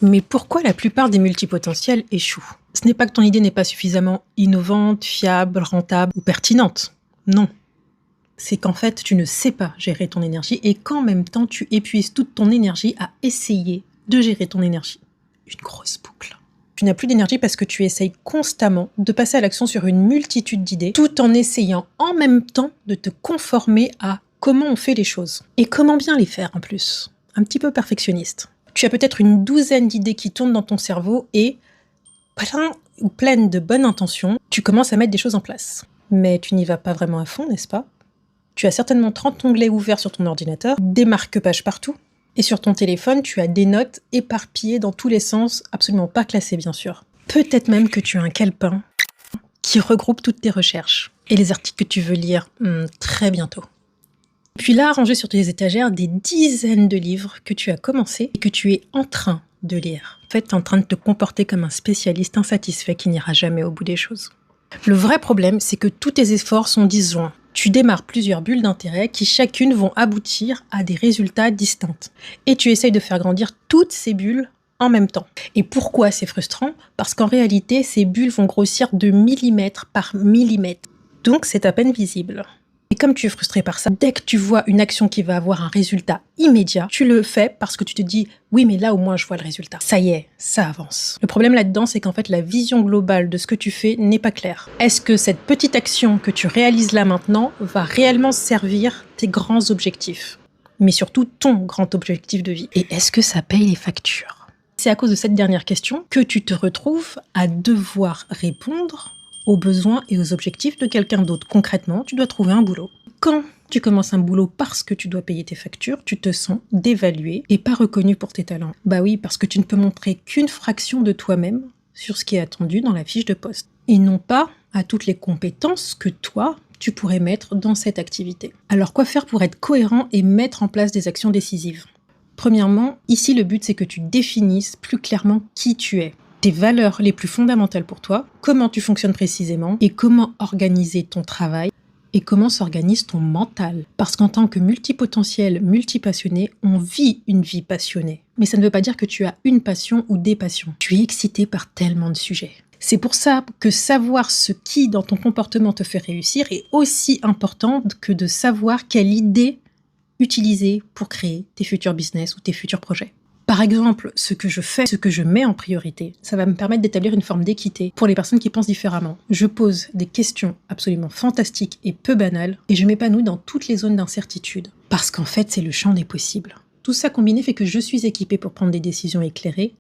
Mais pourquoi la plupart des multipotentiels échouent? Ce n'est pas que ton idée n'est pas suffisamment innovante, fiable, rentable ou pertinente. Non. C'est qu'en fait, tu ne sais pas gérer ton énergie et qu'en même temps, tu épuises toute ton énergie à essayer de gérer ton énergie. Une grosse boucle. Tu n'as plus d'énergie parce que tu essayes constamment de passer à l'action sur une multitude d'idées tout en essayant en même temps de te conformer à comment on fait les choses. Et comment bien les faire en plus. Un petit peu perfectionniste. Tu as peut-être une douzaine d'idées qui tournent dans ton cerveau et, pleine de bonnes intentions, tu commences à mettre des choses en place. Mais tu n'y vas pas vraiment à fond, n'est-ce pas? Tu as certainement 30 onglets ouverts sur ton ordinateur, des marque-pages partout, et sur ton téléphone, tu as des notes éparpillées dans tous les sens, absolument pas classées bien sûr. Peut-être même que tu as un calepin qui regroupe toutes tes recherches et les articles que tu veux lire très bientôt. Puis là, rangés sur tes étagères, des dizaines de livres que tu as commencé et que tu es en train de lire. En fait, tu es en train de te comporter comme un spécialiste insatisfait qui n'ira jamais au bout des choses. Le vrai problème, c'est que tous tes efforts sont disjoints. Tu démarres plusieurs bulles d'intérêt qui chacune vont aboutir à des résultats distincts. Et tu essayes de faire grandir toutes ces bulles en même temps. Et pourquoi c'est frustrant? Parce qu'en réalité, ces bulles vont grossir de millimètre par millimètre. Donc c'est à peine visible. Et comme tu es frustré par ça, dès que tu vois une action qui va avoir un résultat immédiat, tu le fais parce que tu te dis « oui, mais là au moins je vois le résultat ». Ça y est, ça avance. Le problème là-dedans, c'est qu'en fait la vision globale de ce que tu fais n'est pas claire. Est-ce que cette petite action que tu réalises là maintenant va réellement servir tes grands objectifs? Mais surtout ton grand objectif de vie. Et est-ce que ça paye les factures? C'est à cause de cette dernière question que tu te retrouves à devoir répondre aux besoins et aux objectifs de quelqu'un d'autre. Concrètement, tu dois trouver un boulot. Quand tu commences un boulot parce que tu dois payer tes factures, tu te sens dévalué et pas reconnu pour tes talents. Bah oui, parce que tu ne peux montrer qu'une fraction de toi-même sur ce qui est attendu dans la fiche de poste. Et non pas à toutes les compétences que toi, tu pourrais mettre dans cette activité. Alors quoi faire pour être cohérent et mettre en place des actions décisives? Premièrement, ici le but c'est que tu définisses plus clairement qui tu es. Tes valeurs les plus fondamentales pour toi, comment tu fonctionnes précisément et comment organiser ton travail et comment s'organise ton mental. Parce qu'en tant que multipotentiel, multipassionné, on vit une vie passionnée. Mais ça ne veut pas dire que tu as une passion ou des passions. Tu es excité par tellement de sujets. C'est pour ça que savoir ce qui dans ton comportement te fait réussir est aussi important que de savoir quelle idée utiliser pour créer tes futurs business ou tes futurs projets. Par exemple, ce que je fais, ce que je mets en priorité, ça va me permettre d'établir une forme d'équité pour les personnes qui pensent différemment. Je pose des questions absolument fantastiques et peu banales et je m'épanouis dans toutes les zones d'incertitude. Parce qu'en fait, c'est le champ des possibles. Tout ça combiné fait que je suis équipée pour prendre des décisions éclairées